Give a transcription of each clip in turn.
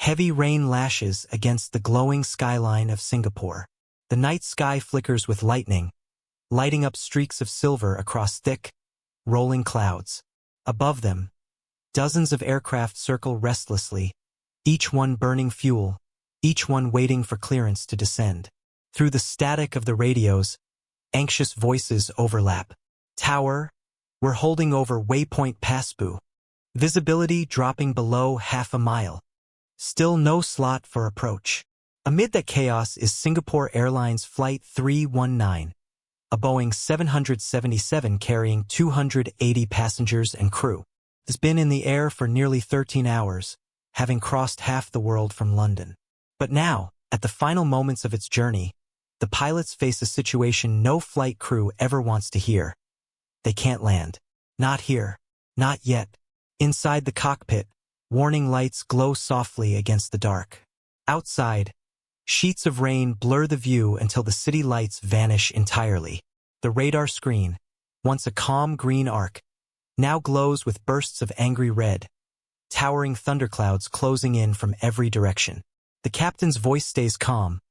Heavy rain lashes against the glowing skyline of Singapore. The night sky flickers with lightning, lighting up streaks of silver across thick, rolling clouds. Above them, dozens of aircraft circle restlessly, each one burning fuel, each one waiting for clearance to descend. Through the static of the radios, anxious voices overlap. Tower, we're holding over waypoint Paspu. Visibility dropping below half a mile. Still no slot for approach. Amid that chaos is Singapore Airlines Flight 319, a Boeing 777 carrying 280 passengers and crew. It's been in the air for nearly 13 hours, having crossed half the world from London. But now, at the final moments of its journey, the pilots face a situation no flight crew ever wants to hear. They can't land. Not here. Not yet. Inside the cockpit, warning lights glow softly against the dark. Outside, sheets of rain blur the view until the city lights vanish entirely. The radar screen, once a calm green arc, now glows with bursts of angry red, towering thunderclouds closing in from every direction. The captain's voice stays calm,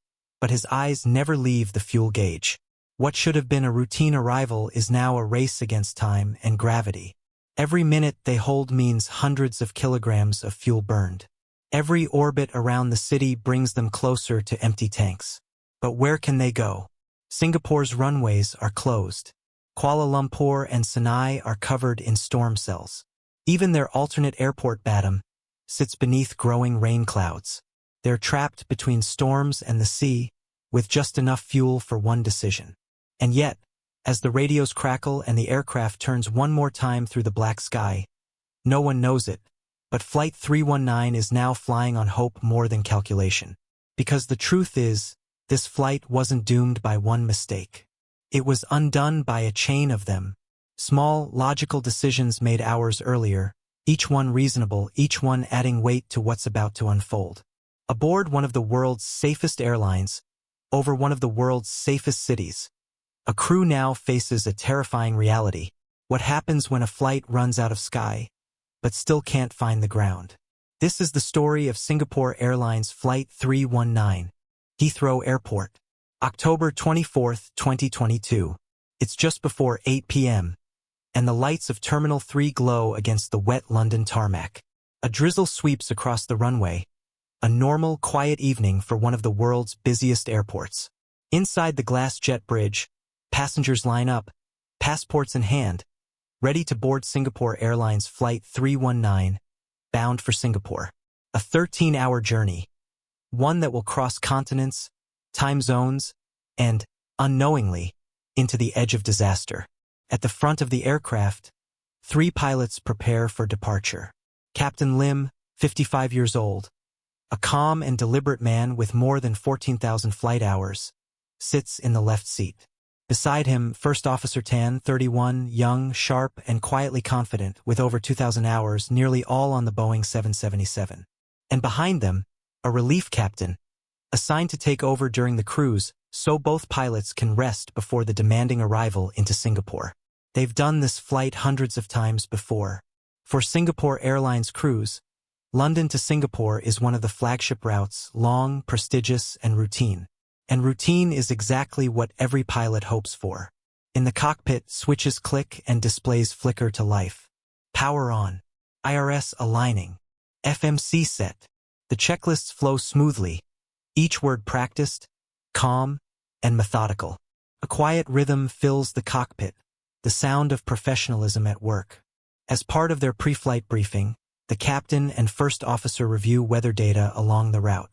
but his eyes never leave the fuel gauge. What should have been a routine arrival is now a race against time and gravity. Every minute they hold means hundreds of kilograms of fuel burned. Every orbit around the city brings them closer to empty tanks. But where can they go? Singapore's runways are closed. Kuala Lumpur and Sinai are covered in storm cells. Even their alternate airport, Batam, sits beneath growing rain clouds. They're trapped between storms and the sea, with just enough fuel for one decision. And yet, as the radios crackle and the aircraft turns one more time through the black sky, no one knows it, but Flight 319 is now flying on hope more than calculation. Because the truth is, this flight wasn't doomed by one mistake. It was undone by a chain of them. Small, logical decisions made hours earlier, each one reasonable, each one adding weight to what's about to unfold. Aboard one of the world's safest airlines, over one of the world's safest cities, a crew now faces a terrifying reality. What happens when a flight runs out of sky, but still can't find the ground? This is the story of Singapore Airlines Flight 319, Heathrow Airport, October 24, 2022. It's just before 8 p.m., and the lights of Terminal 3 glow against the wet London tarmac. A drizzle sweeps across the runway, a normal, quiet evening for one of the world's busiest airports. Inside the glass jet bridge, passengers line up, passports in hand, ready to board Singapore Airlines Flight 319, bound for Singapore. A 13-hour journey, one that will cross continents, time zones, and, unknowingly, into the edge of disaster. At the front of the aircraft, 3 pilots prepare for departure. Captain Lim, 55 years old, a calm and deliberate man with more than 14,000 flight hours, sits in the left seat. Beside him, First Officer Tan, 31, young, sharp, and quietly confident, with over 2,000 hours, nearly all on the Boeing 777. And behind them, a relief captain, assigned to take over during the cruise so both pilots can rest before the demanding arrival into Singapore. They've done this flight hundreds of times before. For Singapore Airlines crews, London to Singapore is one of the flagship routes, long, prestigious, and routine. And routine is exactly what every pilot hopes for. In the cockpit, switches click and displays flicker to life. Power on. IRS aligning. FMC set. The checklists flow smoothly, each word practiced, calm, and methodical. A quiet rhythm fills the cockpit, the sound of professionalism at work. As part of their pre-flight briefing, the captain and first officer review weather data along the route.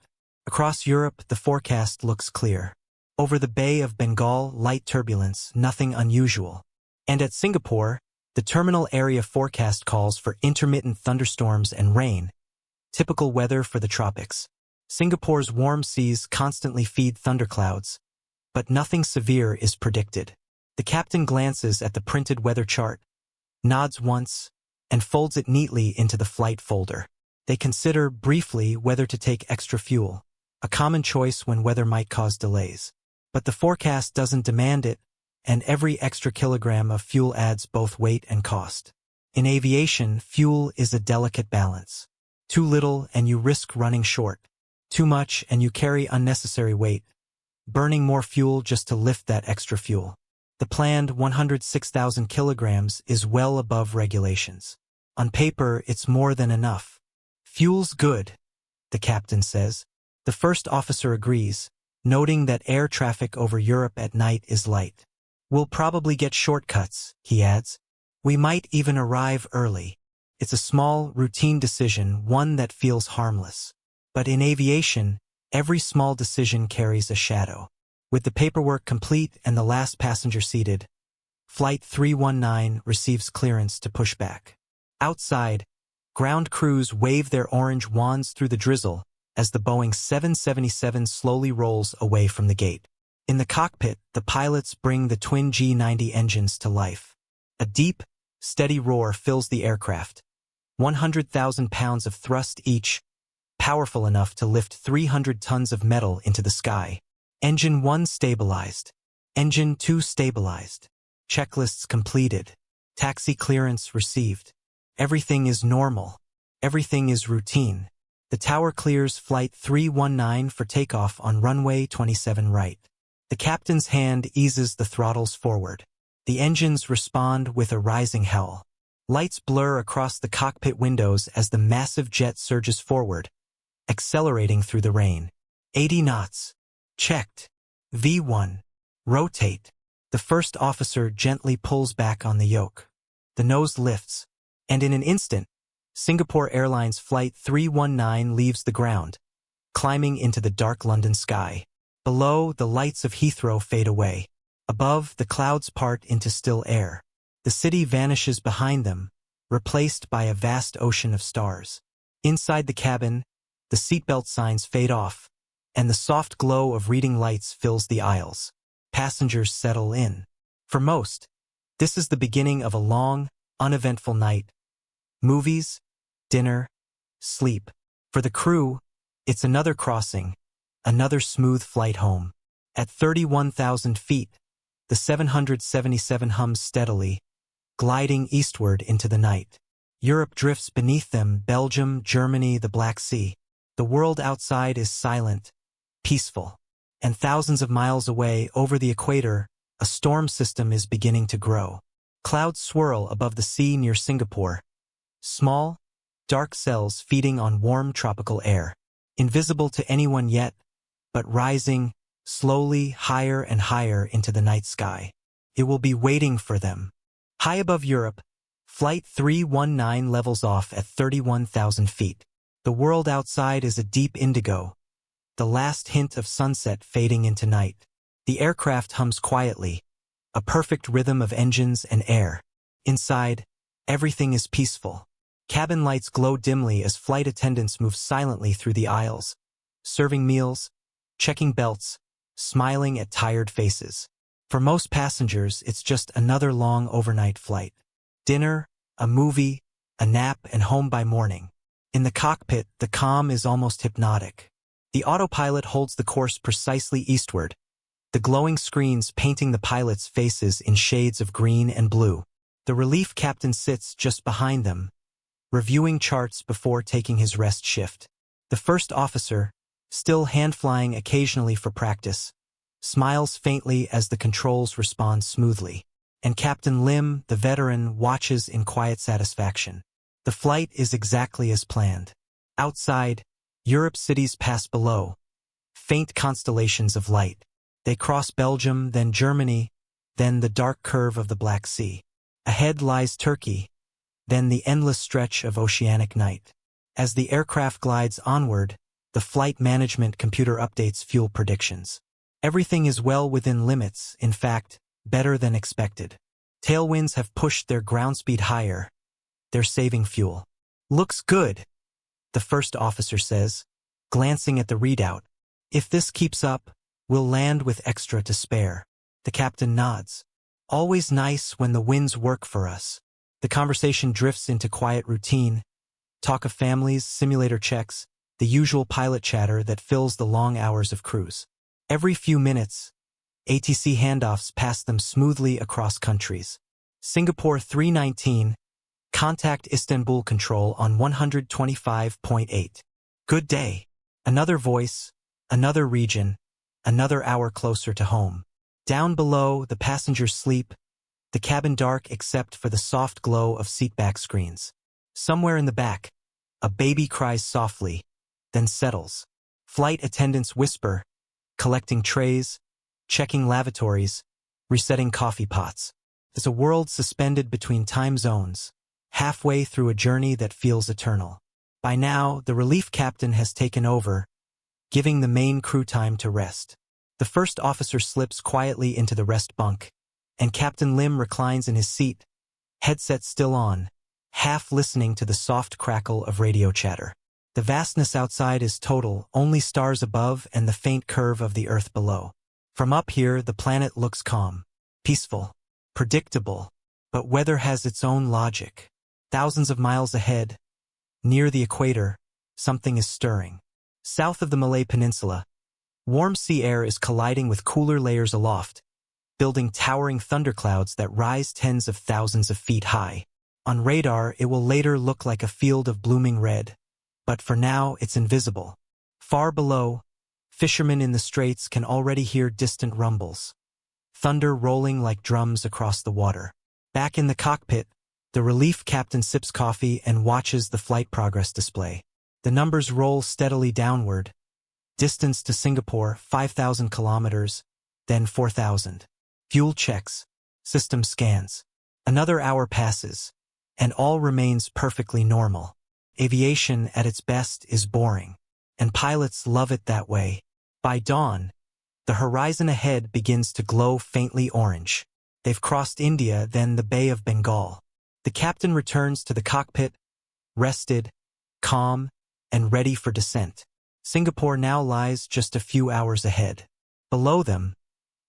Across Europe, the forecast looks clear. Over the Bay of Bengal, light turbulence, nothing unusual. And at Singapore, the terminal area forecast calls for intermittent thunderstorms and rain, typical weather for the tropics. Singapore's warm seas constantly feed thunderclouds, but nothing severe is predicted. The captain glances at the printed weather chart, nods once, and folds it neatly into the flight folder. They consider, briefly, whether to take extra fuel, a common choice when weather might cause delays. But the forecast doesn't demand it, and every extra kilogram of fuel adds both weight and cost. In aviation, fuel is a delicate balance. Too little and you risk running short. Too much and you carry unnecessary weight, burning more fuel just to lift that extra fuel. The planned 106,000 kilograms is well above regulations. On paper, it's more than enough. Fuel's good, the captain says. The first officer agrees, noting that air traffic over Europe at night is light. We'll probably get shortcuts, he adds. We might even arrive early. It's a small, routine decision, one that feels harmless. But in aviation, every small decision carries a shadow. With the paperwork complete and the last passenger seated, Flight 319 receives clearance to push back. Outside, ground crews wave their orange wands through the drizzle as the Boeing 777 slowly rolls away from the gate. In the cockpit, the pilots bring the twin G90 engines to life. A deep, steady roar fills the aircraft. 100,000 pounds of thrust each, powerful enough to lift 300 tons of metal into the sky. Engine 1 stabilized. Engine 2 stabilized. Checklists completed. Taxi clearance received. Everything is normal. Everything is routine. The tower clears Flight 319 for takeoff on runway 27 right. The captain's hand eases the throttles forward. The engines respond with a rising howl. Lights blur across the cockpit windows as the massive jet surges forward, accelerating through the rain. 80 knots. Checked. V1. Rotate. The first officer gently pulls back on the yoke. The nose lifts, and in an instant, Singapore Airlines Flight 319 leaves the ground, climbing into the dark London sky. Below, the lights of Heathrow fade away. Above, the clouds part into still air. The city vanishes behind them, replaced by a vast ocean of stars. Inside the cabin, the seatbelt signs fade off, and the soft glow of reading lights fills the aisles. Passengers settle in. For most, this is the beginning of a long, uneventful night. Movies, dinner, sleep. For the crew, it's another crossing, another smooth flight home. At 31,000 feet, the 777 hums steadily, gliding eastward into the night. Europe drifts beneath them, Belgium, Germany, the Black Sea. The world outside is silent, peaceful. And thousands of miles away, over the equator, a storm system is beginning to grow. Clouds swirl above the sea near Singapore. Small, dark cells feeding on warm tropical air. Invisible to anyone yet, but rising, slowly, higher and higher into the night sky. It will be waiting for them. High above Europe, Flight 319 levels off at 31,000 feet. The world outside is a deep indigo, the last hint of sunset fading into night. The aircraft hums quietly, a perfect rhythm of engines and air. Inside, everything is peaceful. Cabin lights glow dimly as flight attendants move silently through the aisles, serving meals, checking belts, smiling at tired faces. For most passengers, it's just another long overnight flight. Dinner, a movie, a nap, and home by morning. In the cockpit, the calm is almost hypnotic. The autopilot holds the course precisely eastward, the glowing screens painting the pilots' faces in shades of green and blue. The relief captain sits just behind them, reviewing charts before taking his rest shift. The first officer, still hand-flying occasionally for practice, smiles faintly as the controls respond smoothly. And Captain Lim, the veteran, watches in quiet satisfaction. The flight is exactly as planned. Outside, Europe's cities pass below, faint constellations of light. They cross Belgium, then Germany, then the dark curve of the Black Sea. Ahead lies Turkey, then the endless stretch of oceanic night. As the aircraft glides onward, the flight management computer updates fuel predictions. Everything is well within limits, in fact, better than expected. Tailwinds have pushed their ground speed higher. They're saving fuel. Looks good, the first officer says, glancing at the readout. If this keeps up, we'll land with extra to spare. The captain nods. Always nice when the winds work for us. The conversation drifts into quiet routine. Talk of families, simulator checks, the usual pilot chatter that fills the long hours of cruise. Every few minutes, ATC handoffs pass them smoothly across countries. Singapore 319, Contact Istanbul Control on 125.8. Good day. Another voice, another region, another hour closer to home. Down below, the passengers sleep, the cabin dark except for the soft glow of seatback screens. Somewhere in the back, a baby cries softly, then settles. Flight attendants whisper, collecting trays, checking lavatories, resetting coffee pots. It's a world suspended between time zones, halfway through a journey that feels eternal. By now, the relief captain has taken over, giving the main crew time to rest. The first officer slips quietly into the rest bunk, and Captain Lim reclines in his seat, headset still on, half listening to the soft crackle of radio chatter. The vastness outside is total, only stars above and the faint curve of the earth below. From up here, the planet looks calm, peaceful, predictable, but weather has its own logic. Thousands of miles ahead, near the equator, something is stirring. South of the Malay Peninsula, warm sea air is colliding with cooler layers aloft, building towering thunderclouds that rise tens of thousands of feet high. On radar, it will later look like a field of blooming red, but for now it's invisible. Far below, fishermen in the straits can already hear distant rumbles, thunder rolling like drums across the water. Back in the cockpit, the relief captain sips coffee and watches the flight progress display. The numbers roll steadily downward. Distance to Singapore, 5,000 kilometers, then 4,000. Fuel checks, system scans. Another hour passes, and all remains perfectly normal. Aviation at its best is boring, and pilots love it that way. By dawn, the horizon ahead begins to glow faintly orange. They've crossed India, then the Bay of Bengal. The captain returns to the cockpit, rested, calm, and ready for descent. Singapore now lies just a few hours ahead. Below them,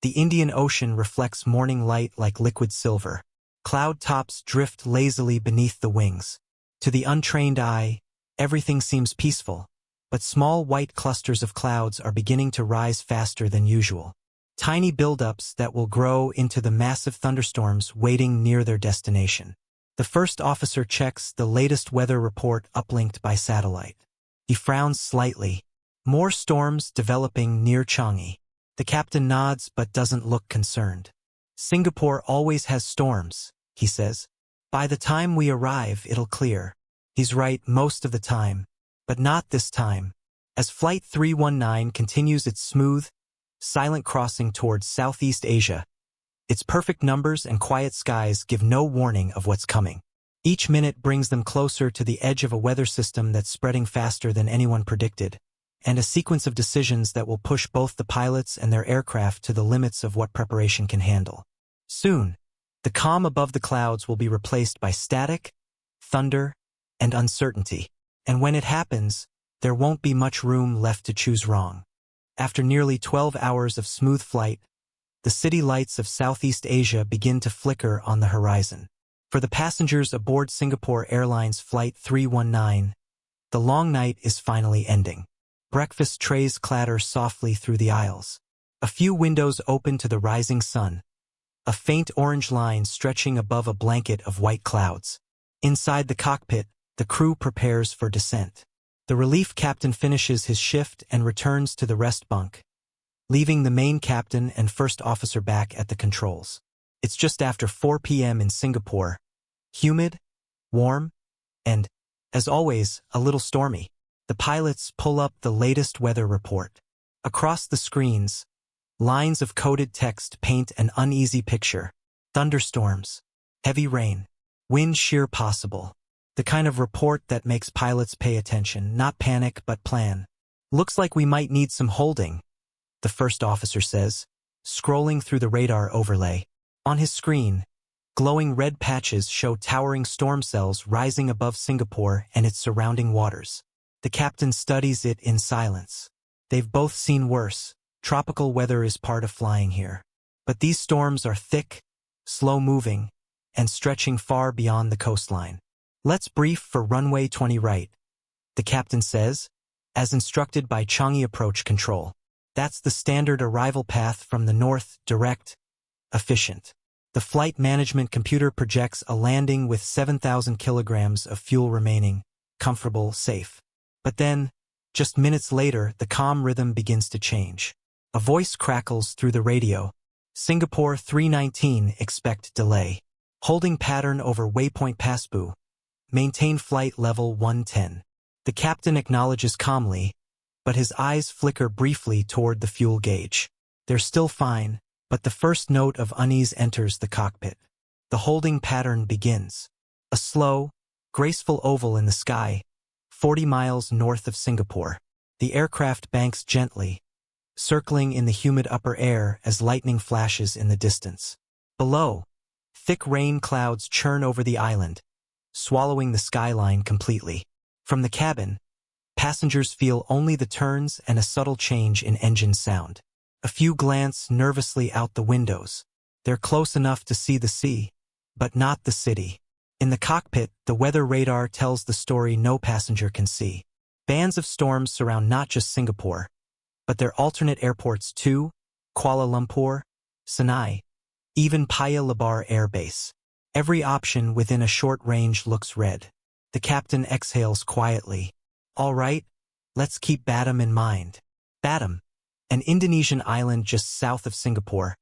the Indian Ocean reflects morning light like liquid silver. Cloud tops drift lazily beneath the wings. To the untrained eye, everything seems peaceful, but small white clusters of clouds are beginning to rise faster than usual. Tiny buildups that will grow into the massive thunderstorms waiting near their destination. The first officer checks the latest weather report uplinked by satellite. He frowns slightly. More storms developing near Changi. The captain nods but doesn't look concerned. Singapore always has storms, he says. By the time we arrive, it'll clear. He's right most of the time, but not this time. As Flight 319 continues its smooth, silent crossing towards Southeast Asia, its perfect numbers and quiet skies give no warning of what's coming. Each minute brings them closer to the edge of a weather system that's spreading faster than anyone predicted, and a sequence of decisions that will push both the pilots and their aircraft to the limits of what preparation can handle. Soon, the calm above the clouds will be replaced by static, thunder, and uncertainty. And when it happens, there won't be much room left to choose wrong. After nearly 12 hours of smooth flight, the city lights of Southeast Asia begin to flicker on the horizon. For the passengers aboard Singapore Airlines Flight 319, the long night is finally ending. Breakfast trays clatter softly through the aisles. A few windows open to the rising sun, a faint orange line stretching above a blanket of white clouds. Inside the cockpit, the crew prepares for descent. The relief captain finishes his shift and returns to the rest bunk, leaving the main captain and first officer back at the controls. It's just after 4 p.m. in Singapore, humid, warm, and, as always, a little stormy. The pilots pull up the latest weather report. Across the screens, lines of coded text paint an uneasy picture. Thunderstorms, heavy rain, wind shear possible. The kind of report that makes pilots pay attention, not panic but plan. Looks like we might need some holding, the first officer says, scrolling through the radar overlay. On his screen, glowing red patches show towering storm cells rising above Singapore and its surrounding waters. The captain studies it in silence. They've both seen worse. Tropical weather is part of flying here. But these storms are thick, slow-moving, and stretching far beyond the coastline. Let's brief for runway 20 right, the captain says, as instructed by Changi Approach Control. That's the standard arrival path from the north, direct, efficient. The flight management computer projects a landing with 7,000 kilograms of fuel remaining, comfortable, safe. But then, just minutes later, the calm rhythm begins to change. A voice crackles through the radio. Singapore 319, expect delay. Holding pattern over waypoint Pasbu. Maintain flight level 110. The captain acknowledges calmly, but his eyes flicker briefly toward the fuel gauge. They're still fine, but the first note of unease enters the cockpit. The holding pattern begins. A slow, graceful oval in the sky, 40 miles north of Singapore. The aircraft banks gently, circling in the humid upper air as lightning flashes in the distance. Below, thick rain clouds churn over the island, swallowing the skyline completely. From the cabin, passengers feel only the turns and a subtle change in engine sound. A few glance nervously out the windows. They're close enough to see the sea, but not the city. In the cockpit, the weather radar tells the story no passenger can see. Bands of storms surround not just Singapore, but their alternate airports too, Kuala Lumpur, Sinai, even Paya Lebar Air Base. Every option within a short range looks red. The captain exhales quietly. All right, let's keep Batam in mind. Batam, an Indonesian island just south of Singapore,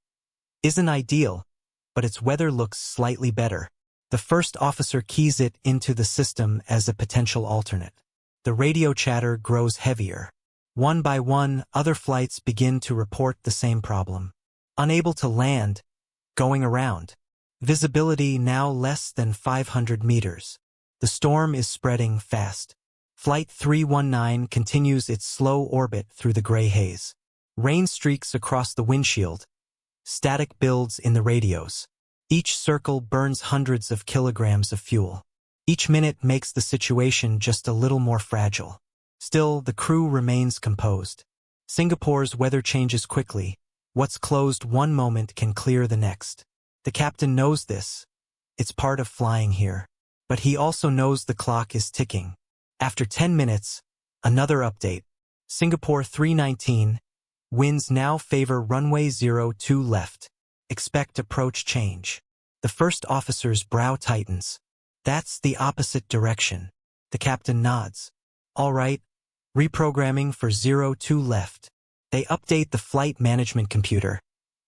isn't ideal, but its weather looks slightly better. The first officer keys it into the system as a potential alternate. The radio chatter grows heavier. One by one, other flights begin to report the same problem. Unable to land, going around. Visibility now less than 500 meters. The storm is spreading fast. Flight 319 continues its slow orbit through the gray haze. Rain streaks across the windshield. Static builds in the radios. Each circle burns hundreds of kilograms of fuel. Each minute makes the situation just a little more fragile. Still, the crew remains composed. Singapore's weather changes quickly. What's closed one moment can clear the next. The captain knows this. It's part of flying here. But he also knows the clock is ticking. After 10 minutes, another update. Singapore 319, winds now favor runway 02 left. Expect approach change. The first officer's brow tightens. That's the opposite direction. The captain nods. All right, reprogramming for 02 left. They update the flight management computer,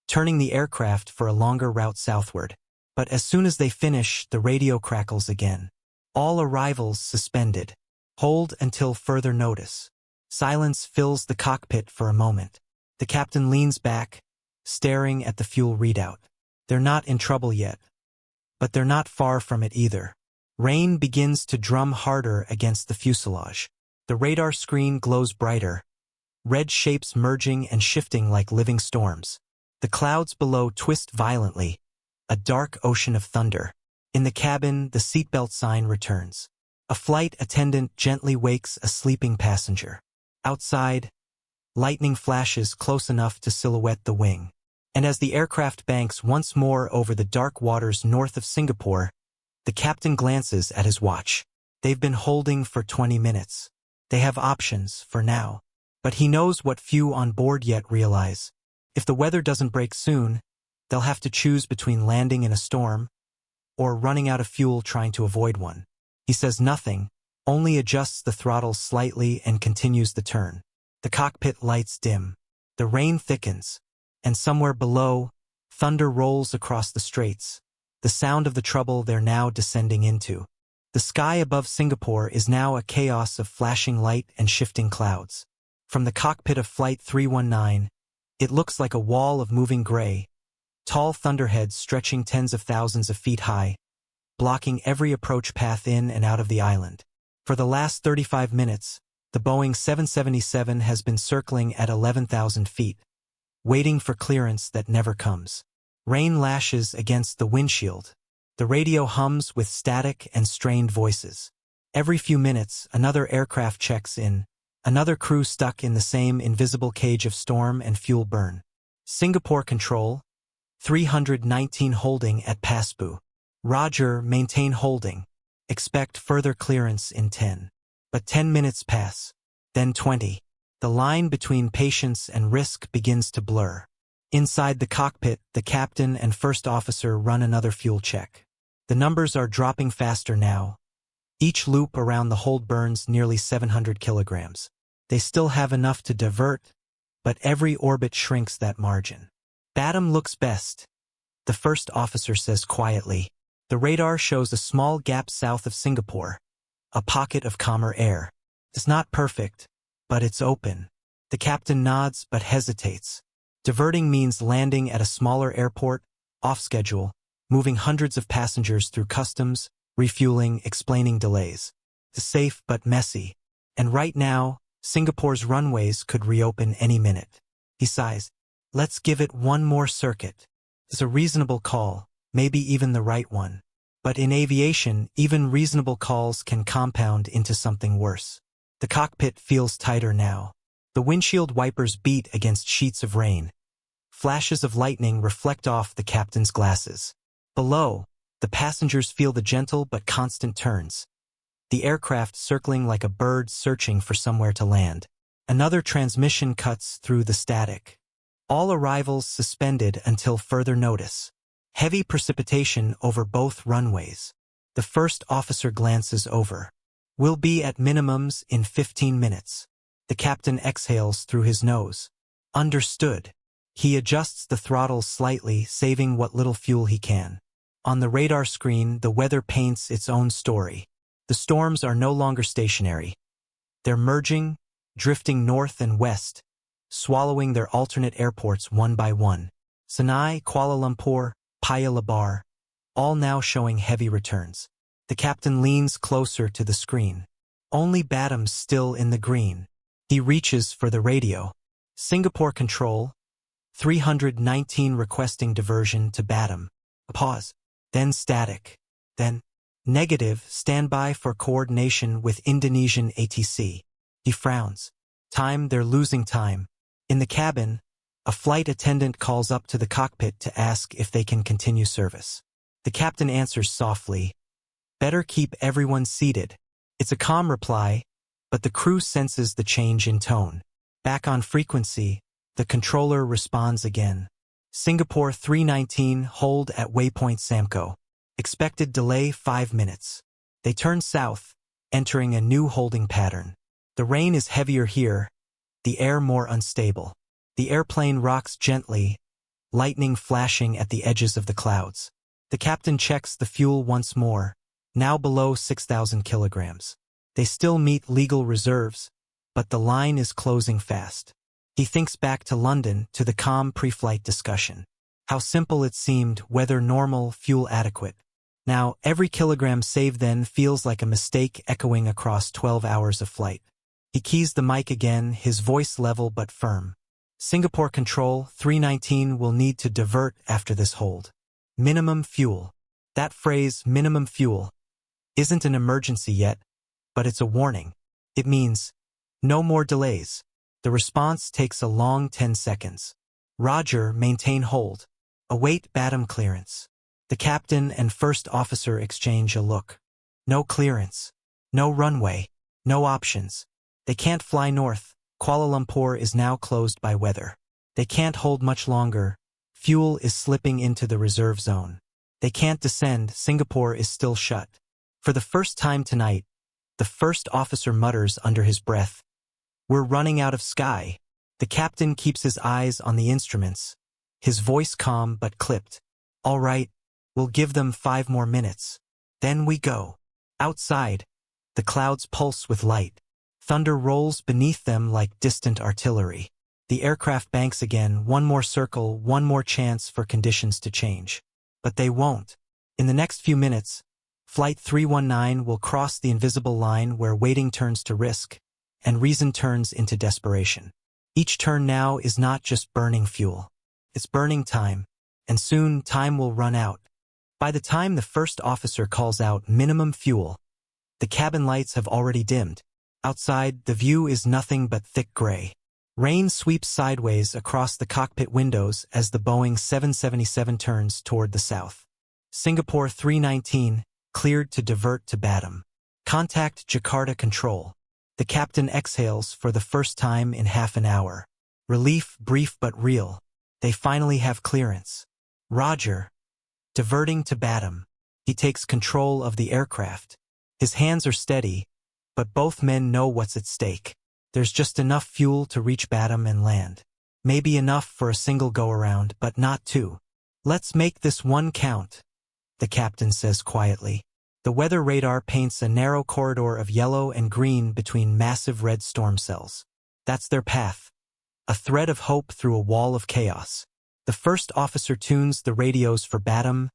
turning the aircraft for a longer route southward. But as soon as they finish, the radio crackles again. All arrivals suspended. Hold until further notice. Silence fills the cockpit for a moment. The captain leans back, staring at the fuel readout. They're not in trouble yet, but they're not far from it either. Rain begins to drum harder against the fuselage. The radar screen glows brighter, red shapes merging and shifting like living storms. The clouds below twist violently, a dark ocean of thunder. In the cabin, the seatbelt sign returns. A flight attendant gently wakes a sleeping passenger. Outside, lightning flashes close enough to silhouette the wing. And as the aircraft banks once more over the dark waters north of Singapore, the captain glances at his watch. They've been holding for 20 minutes. They have options for now. But he knows what few on board yet realize. If the weather doesn't break soon, they'll have to choose between landing in a storm or running out of fuel trying to avoid one. He says nothing, only adjusts the throttle slightly and continues the turn. The cockpit lights dim. The rain thickens, and somewhere below, thunder rolls across the straits, the sound of the trouble they're now descending into. The sky above Singapore is now a chaos of flashing light and shifting clouds. From the cockpit of Flight 319, it looks like a wall of moving gray, tall thunderheads stretching tens of thousands of feet high, blocking every approach path in and out of the island. For the last 35 minutes, the Boeing 777 has been circling at 11,000 feet, waiting for clearance that never comes. Rain lashes against the windshield. The radio hums with static and strained voices. Every few minutes, another aircraft checks in, another crew stuck in the same invisible cage of storm and fuel burn. Singapore Control, 319 holding at Pasbu. Roger, maintain holding. Expect further clearance in 10. But 10 minutes pass, then 20. The line between patience and risk begins to blur. Inside the cockpit, the captain and first officer run another fuel check. The numbers are dropping faster now. Each loop around the hold burns nearly 700 kilograms. They still have enough to divert, but every orbit shrinks that margin. Batum looks best, the first officer says quietly. The radar shows a small gap south of Singapore, a pocket of calmer air. It's not perfect, but it's open. The captain nods but hesitates. Diverting means landing at a smaller airport, off schedule, moving hundreds of passengers through customs, refueling, explaining delays. It's safe but messy. And right now, Singapore's runways could reopen any minute. He sighs. Let's give it one more circuit. It's a reasonable call, maybe even the right one. But in aviation, even reasonable calls can compound into something worse. The cockpit feels tighter now. The windshield wipers beat against sheets of rain. Flashes of lightning reflect off the captain's glasses. Below, the passengers feel the gentle but constant turns. The aircraft circling like a bird searching for somewhere to land. Another transmission cuts through the static. All arrivals suspended until further notice. Heavy precipitation over both runways. The first officer glances over. We'll be at minimums in 15 minutes. The captain exhales through his nose. Understood. He adjusts the throttle slightly, saving what little fuel he can. On the radar screen, the weather paints its own story. The storms are no longer stationary. They're merging, drifting north and west, swallowing their alternate airports one by one. Sinai, Kuala Lumpur, Paya Lebar, all now showing heavy returns. The captain leans closer to the screen. Only Batum's still in the green. He reaches for the radio. Singapore Control, 319 requesting diversion to Batum. A pause. Then static. Then negative, standby for coordination with Indonesian ATC. He frowns. Time, they're losing time. In the cabin, a flight attendant calls up to the cockpit to ask if they can continue service. The captain answers softly. Better keep everyone seated. It's a calm reply, but the crew senses the change in tone. Back on frequency, the controller responds again. Singapore 319, hold at waypoint Samco. Expected delay 5 minutes. They turn south, entering a new holding pattern. The rain is heavier here, the air more unstable. The airplane rocks gently, lightning flashing at the edges of the clouds. The captain checks the fuel once more, now below 6,000 kilograms. They still meet legal reserves, but the line is closing fast. He thinks back to London, to the calm pre-flight discussion. How simple it seemed, weather normal, fuel adequate. Now, every kilogram saved then feels like a mistake echoing across 12 hours of flight. He keys the mic again, his voice level but firm. Singapore Control, 319 will need to divert after this hold. Minimum fuel. That phrase, minimum fuel, isn't an emergency yet, but it's a warning. It means no more delays. The response takes a long 10 seconds. Roger, maintain hold. Await Batum clearance. The captain and first officer exchange a look. No clearance. No runway. No options. They can't fly north. Kuala Lumpur is now closed by weather. They can't hold much longer. Fuel is slipping into the reserve zone. They can't descend. Singapore is still shut. For the first time tonight, the first officer mutters under his breath, "We're running out of sky." The captain keeps his eyes on the instruments, his voice calm but clipped. "All right, we'll give them 5 more minutes. Then we go." Outside, the clouds pulse with light. Thunder rolls beneath them like distant artillery. The aircraft banks again, one more circle, one more chance for conditions to change. But they won't. In the next few minutes, Flight 319 will cross the invisible line where waiting turns to risk, and reason turns into desperation. Each turn now is not just burning fuel. It's burning time, and soon time will run out. By the time the first officer calls out minimum fuel, the cabin lights have already dimmed. Outside, the view is nothing but thick gray. Rain sweeps sideways across the cockpit windows as the Boeing 777 turns toward the south. Singapore 319, cleared to divert to Batum. Contact Jakarta Control. The captain exhales for the first time in half an hour. Relief brief but real. They finally have clearance. Roger. Diverting to Batum. He takes control of the aircraft. His hands are steady, but both men know what's at stake. There's just enough fuel to reach Batum and land. Maybe enough for a single go-around, but not two. Let's make this one count, the captain says quietly. The weather radar paints a narrow corridor of yellow and green between massive red storm cells. That's their path. A thread of hope through a wall of chaos. The first officer tunes the radios for Batum,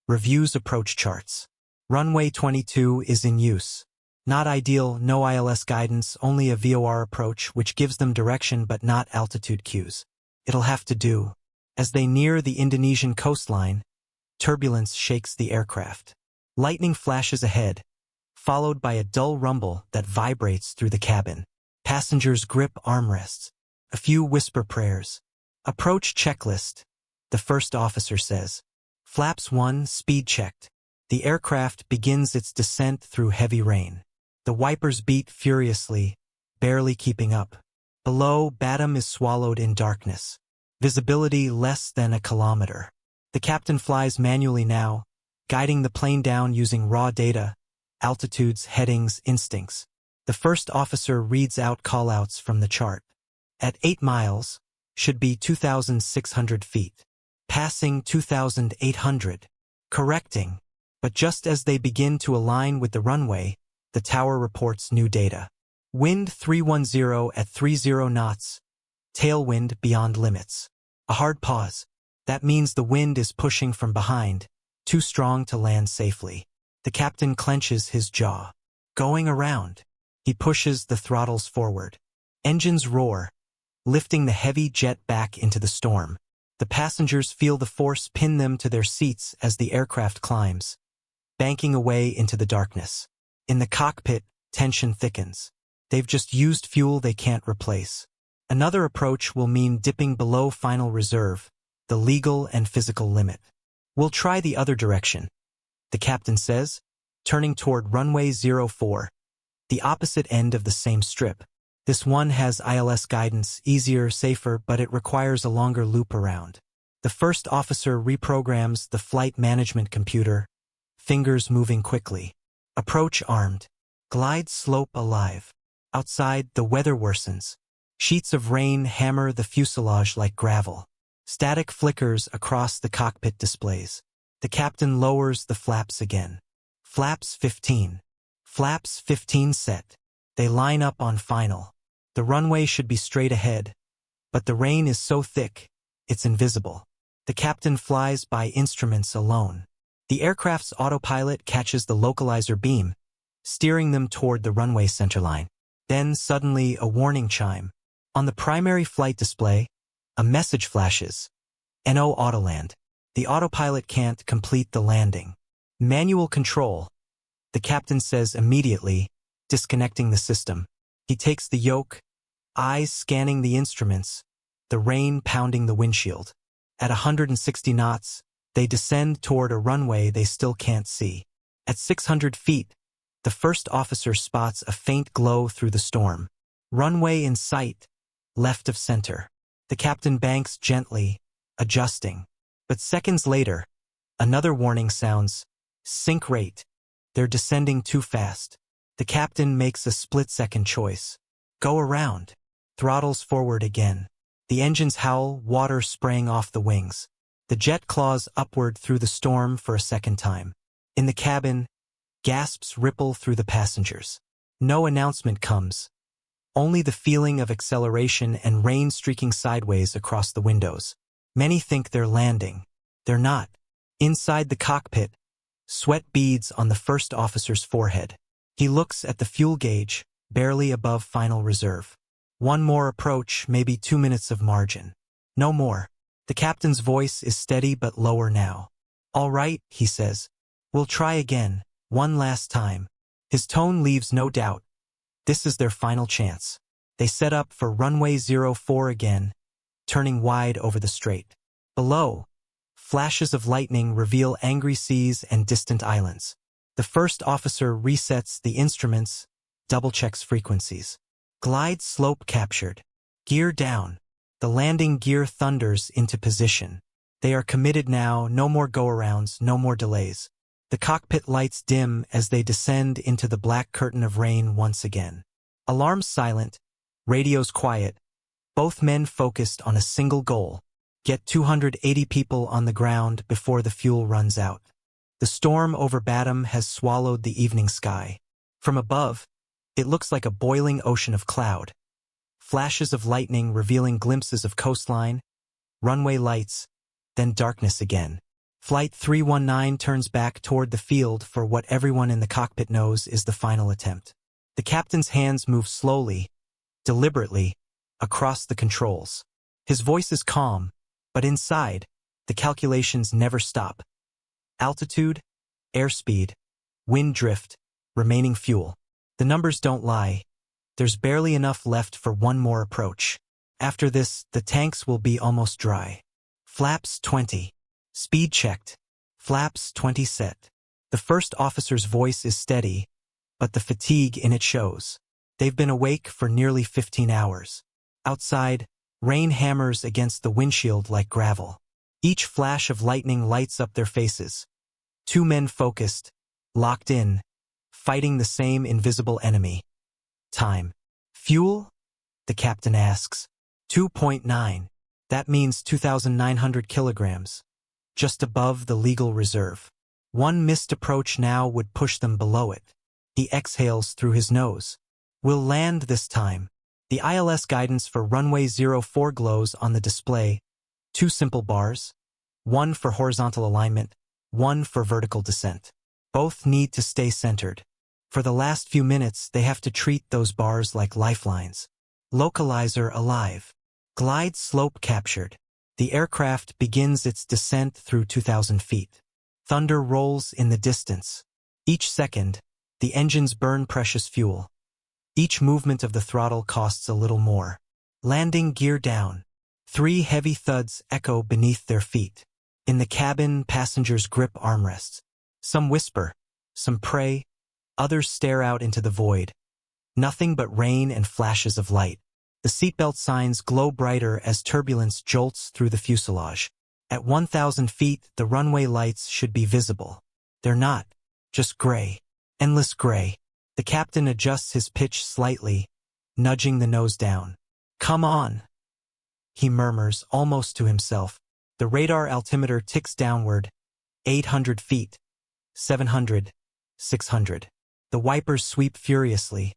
reviews approach charts. Runway 22 is in use. Not ideal, no ILS guidance, only a VOR approach which gives them direction but not altitude cues. It'll have to do. As they near the Indonesian coastline, turbulence shakes the aircraft. Lightning flashes ahead, followed by a dull rumble that vibrates through the cabin. Passengers grip armrests. A few whisper prayers. Approach checklist, the first officer says. Flaps 1, speed checked. The aircraft begins its descent through heavy rain. The wipers beat furiously, barely keeping up. Below, Batum is swallowed in darkness. Visibility less than a kilometer. The captain flies manually now, guiding the plane down using raw data, altitudes, headings, instincts. The first officer reads out callouts from the chart. At 8 miles, should be 2,600 feet. Passing 2,800. Correcting. But just as they begin to align with the runway, the tower reports new data. Wind 310 at 30 knots. Tailwind beyond limits. A hard pause. That means the wind is pushing from behind, too strong to land safely. The captain clenches his jaw. Going around. He pushes the throttles forward. Engines roar, lifting the heavy jet back into the storm. The passengers feel the force pin them to their seats as the aircraft climbs, banking away into the darkness. In the cockpit, tension thickens. They've just used fuel they can't replace. Another approach will mean dipping below final reserve, the legal and physical limit. We'll try the other direction, the captain says, turning toward runway 04, the opposite end of the same strip. This one has ILS guidance, easier, safer, but it requires a longer loop around. The first officer reprograms the flight management computer, fingers moving quickly. Approach armed. Glide slope alive. Outside, the weather worsens. Sheets of rain hammer the fuselage like gravel. Static flickers across the cockpit displays. The captain lowers the flaps again. Flaps 15. Flaps 15 set. They line up on final. The runway should be straight ahead, but the rain is so thick, it's invisible. The captain flies by instruments alone. The aircraft's autopilot catches the localizer beam, steering them toward the runway centerline. Then suddenly a warning chime. On the primary flight display, a message flashes. NO Autoland. The autopilot can't complete the landing. Manual control. The captain says immediately, disconnecting the system. He takes the yoke, eyes scanning the instruments, the rain pounding the windshield. At 160 knots, they descend toward a runway they still can't see. At 600 feet, the first officer spots a faint glow through the storm. Runway in sight, left of center. The captain banks gently, adjusting. But seconds later, another warning sounds. Sink rate. They're descending too fast. The captain makes a split-second choice. Go around. Throttles forward again. The engines howl, water spraying off the wings. The jet claws upward through the storm for a second time. In the cabin, gasps ripple through the passengers. No announcement comes. Only the feeling of acceleration and rain streaking sideways across the windows. Many think they're landing. They're not. Inside the cockpit, sweat beads on the first officer's forehead. He looks at the fuel gauge, barely above final reserve. One more approach, maybe 2 minutes of margin. No more. The captain's voice is steady but lower now. All right, he says. We'll try again, one last time. His tone leaves no doubt. This is their final chance. They set up for runway 04 again, turning wide over the strait. Below, flashes of lightning reveal angry seas and distant islands. The first officer resets the instruments, double-checks frequencies. Glide slope captured. Gear down. The landing gear thunders into position. They are committed now, no more go-arounds, no more delays. The cockpit lights dim as they descend into the black curtain of rain once again. Alarms silent, radios quiet, both men focused on a single goal: get 280 people on the ground before the fuel runs out. The storm over Batum has swallowed the evening sky. From above, it looks like a boiling ocean of cloud. Flashes of lightning revealing glimpses of coastline, runway lights, then darkness again. Flight 319 turns back toward the field for what everyone in the cockpit knows is the final attempt. The captain's hands move slowly, deliberately, across the controls. His voice is calm, but inside, the calculations never stop. Altitude, airspeed, wind drift, remaining fuel. The numbers don't lie. There's barely enough left for one more approach. After this, the tanks will be almost dry. Flaps 20. Speed checked. Flaps 20 set. The first officer's voice is steady, but the fatigue in it shows. They've been awake for nearly 15 hours. Outside, rain hammers against the windshield like gravel. Each flash of lightning lights up their faces. Two men focused, locked in, fighting the same invisible enemy. Time. Fuel? The captain asks. 2.9. That means 2,900 kilograms. Just above the legal reserve. One missed approach now would push them below it. He exhales through his nose. We'll land this time. The ILS guidance for runway 04 glows on the display. Two simple bars. One for horizontal alignment, one for vertical descent. Both need to stay centered. For the last few minutes, they have to treat those bars like lifelines. Localizer alive. Glide slope captured. The aircraft begins its descent through 2,000 feet. Thunder rolls in the distance. Each second, the engines burn precious fuel. Each movement of the throttle costs a little more. Landing gear down. 3 heavy thuds echo beneath their feet. In the cabin, passengers grip armrests. Some whisper, some pray, others stare out into the void. Nothing but rain and flashes of light. The seatbelt signs glow brighter as turbulence jolts through the fuselage. At 1,000 feet, the runway lights should be visible. They're not. Just gray. Endless gray. The captain adjusts his pitch slightly, nudging the nose down. Come on, he murmurs, almost to himself. The radar altimeter ticks downward. 800 feet. 700. 600. The wipers sweep furiously.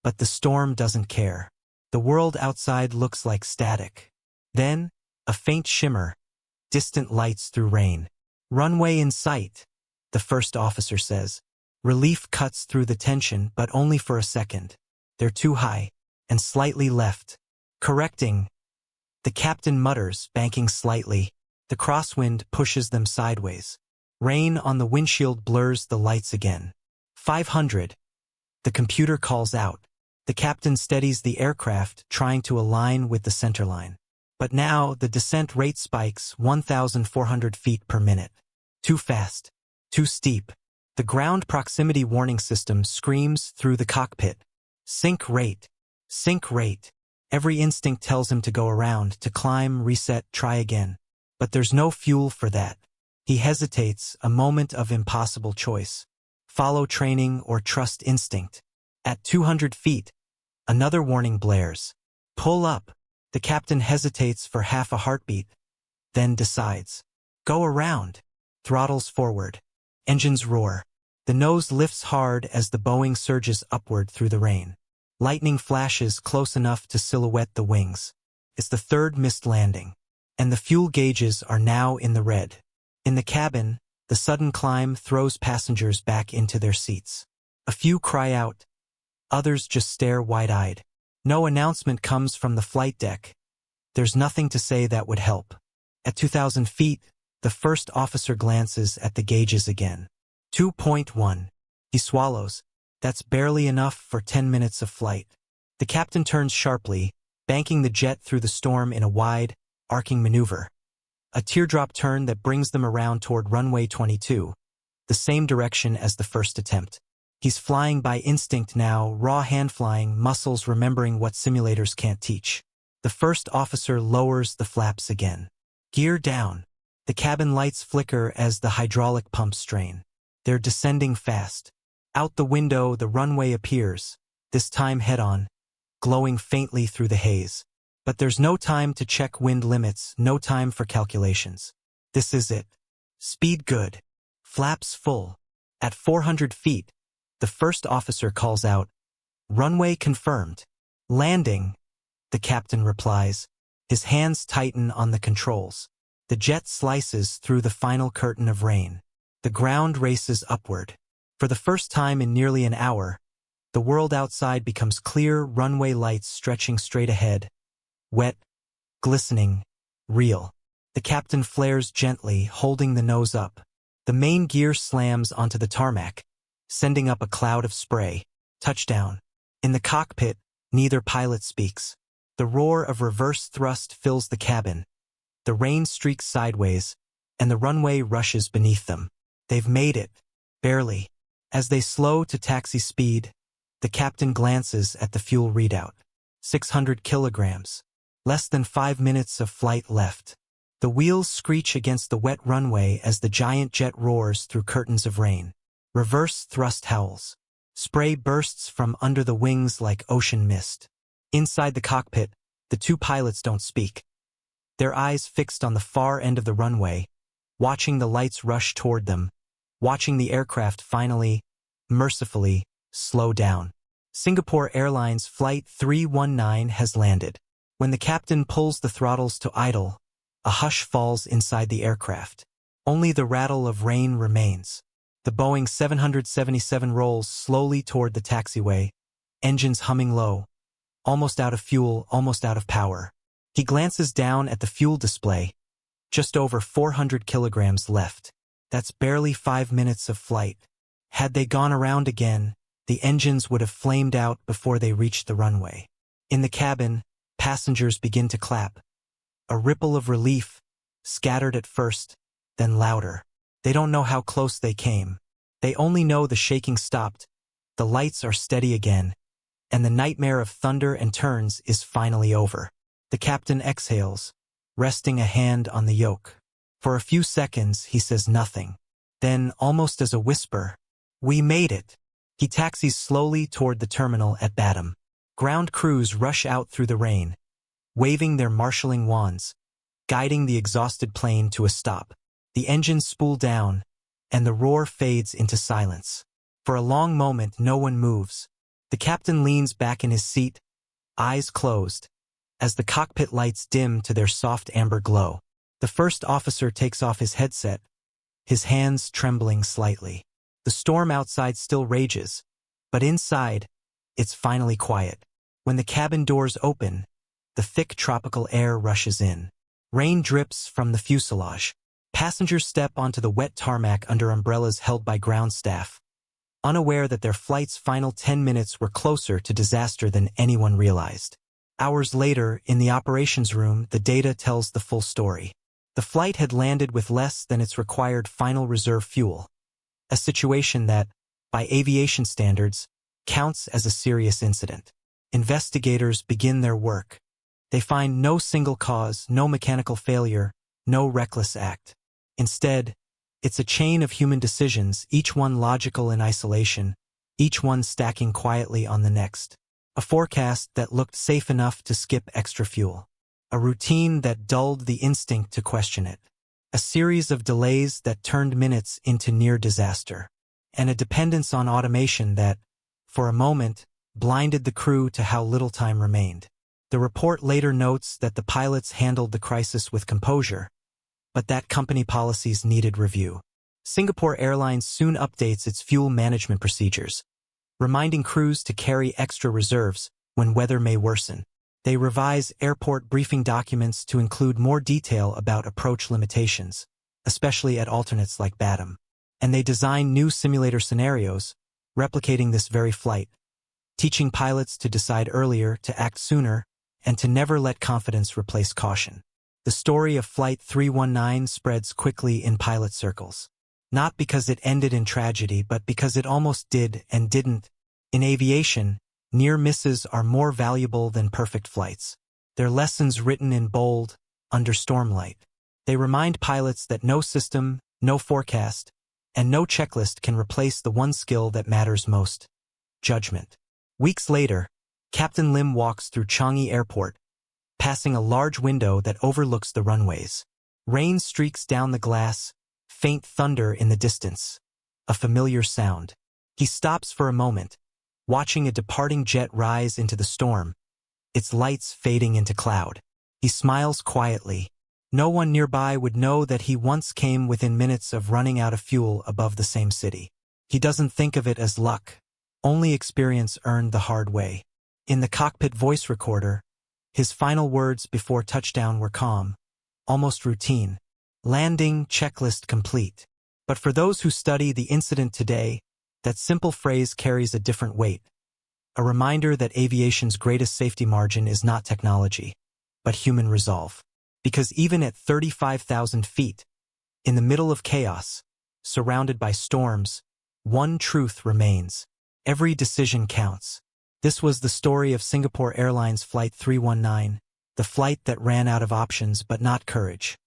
But the storm doesn't care. The world outside looks like static. Then, a faint shimmer. Distant lights through rain. Runway in sight, the first officer says. Relief cuts through the tension, but only for a second. They're too high, and slightly left. Correcting. The captain mutters, banking slightly. The crosswind pushes them sideways. Rain on the windshield blurs the lights again. 500. The computer calls out. The captain steadies the aircraft, trying to align with the centerline. But now, the descent rate spikes 1,400 feet per minute. Too fast. Too steep. The ground proximity warning system screams through the cockpit. Sink rate. Sink rate. Every instinct tells him to go around, to climb, reset, try again. But there's no fuel for that. He hesitates, a moment of impossible choice. Follow training or trust instinct. At 200 feet, another warning blares. Pull up. The captain hesitates for half a heartbeat, then decides. Go around. Throttles forward. Engines roar. The nose lifts hard as the Boeing surges upward through the rain. Lightning flashes close enough to silhouette the wings. It's the third missed landing. And the fuel gauges are now in the red. In the cabin, the sudden climb throws passengers back into their seats. A few cry out. Others just stare wide-eyed. No announcement comes from the flight deck. There's nothing to say that would help. At 2,000 feet, the first officer glances at the gauges again. 2.1. He swallows. That's barely enough for 10 minutes of flight. The captain turns sharply, banking the jet through the storm in a wide, arcing maneuver. A teardrop turn that brings them around toward runway 22, the same direction as the first attempt. He's flying by instinct now, raw hand flying, muscles remembering what simulators can't teach. The first officer lowers the flaps again. Gear down. The cabin lights flicker as the hydraulic pumps strain. They're descending fast. Out the window, the runway appears, this time head-on, glowing faintly through the haze. But there's no time to check wind limits, no time for calculations. This is it. Speed good. Flaps full. At 400 feet, the first officer calls out, "Runway confirmed." "Landing," the captain replies. His hands tighten on the controls. The jet slices through the final curtain of rain. The ground races upward. For the first time in nearly an hour, the world outside becomes clear, runway lights stretching straight ahead. Wet, glistening, real. The captain flares gently, holding the nose up. The main gear slams onto the tarmac, sending up a cloud of spray. Touchdown. In the cockpit, neither pilot speaks. The roar of reverse thrust fills the cabin. The rain streaks sideways, and the runway rushes beneath them. They've made it. Barely. As they slow to taxi speed, the captain glances at the fuel readout. 600 kilograms. Less than 5 minutes of flight left. The wheels screech against the wet runway as the giant jet roars through curtains of rain. Reverse thrust howls. Spray bursts from under the wings like ocean mist. Inside the cockpit, the two pilots don't speak. Their eyes fixed on the far end of the runway, watching the lights rush toward them, watching the aircraft finally, mercifully, slow down. Singapore Airlines Flight 319 has landed. When the captain pulls the throttles to idle, a hush falls inside the aircraft. Only the rattle of rain remains. The Boeing 777 rolls slowly toward the taxiway, engines humming low, almost out of fuel, almost out of power. He glances down at the fuel display. Just over 400 kilograms left. That's barely 5 minutes of flight. Had they gone around again, the engines would have flamed out before they reached the runway. In the cabin, passengers begin to clap. A ripple of relief, scattered at first, then louder. They don't know how close they came. They only know the shaking stopped, the lights are steady again, and the nightmare of thunder and turns is finally over. The captain exhales, resting a hand on the yoke. For a few seconds, he says nothing. Then, almost as a whisper, "We made it." He taxis slowly toward the terminal at Batam. Ground crews rush out through the rain, waving their marshalling wands, guiding the exhausted plane to a stop. The engines spool down, and the roar fades into silence. For a long moment, no one moves. The captain leans back in his seat, eyes closed, as the cockpit lights dim to their soft amber glow. The first officer takes off his headset, his hands trembling slightly. The storm outside still rages, but inside, it's finally quiet. When the cabin doors open, the thick tropical air rushes in. Rain drips from the fuselage. Passengers step onto the wet tarmac under umbrellas held by ground staff, unaware that their flight's final 10 minutes were closer to disaster than anyone realized. Hours later, in the operations room, the data tells the full story. The flight had landed with less than its required final reserve fuel, a situation that, by aviation standards, counts as a serious incident. Investigators begin their work. They find no single cause, no mechanical failure, no reckless act. Instead, it's a chain of human decisions, each one logical in isolation, each one stacking quietly on the next. A forecast that looked safe enough to skip extra fuel. A routine that dulled the instinct to question it. A series of delays that turned minutes into near disaster. And a dependence on automation that, for a moment, blinded the crew to how little time remained. The report later notes that the pilots handled the crisis with composure, but that company policies needed review. Singapore Airlines soon updates its fuel management procedures, reminding crews to carry extra reserves when weather may worsen. They revise airport briefing documents to include more detail about approach limitations, especially at alternates like Batam. And they design new simulator scenarios, replicating this very flight, teaching pilots to decide earlier, to act sooner, and to never let confidence replace caution. The story of Flight 319 spreads quickly in pilot circles. Not because it ended in tragedy, but because it almost did and didn't. In aviation, near misses are more valuable than perfect flights. Their lessons written in bold, under stormlight. They remind pilots that no system, no forecast, and no checklist can replace the one skill that matters most: judgment. Weeks later, Captain Lim walks through Changi Airport, passing a large window that overlooks the runways. Rain streaks down the glass, faint thunder in the distance. A familiar sound. He stops for a moment, watching a departing jet rise into the storm, its lights fading into cloud. He smiles quietly. No one nearby would know that he once came within minutes of running out of fuel above the same city. He doesn't think of it as luck, only experience earned the hard way. In the cockpit voice recorder, his final words before touchdown were calm, almost routine. Landing checklist complete. But for those who study the incident today, that simple phrase carries a different weight. A reminder that aviation's greatest safety margin is not technology, but human resolve. Because even at 35,000 feet, in the middle of chaos, surrounded by storms, one truth remains: every decision counts. This was the story of Singapore Airlines Flight 319, the flight that ran out of options but not courage.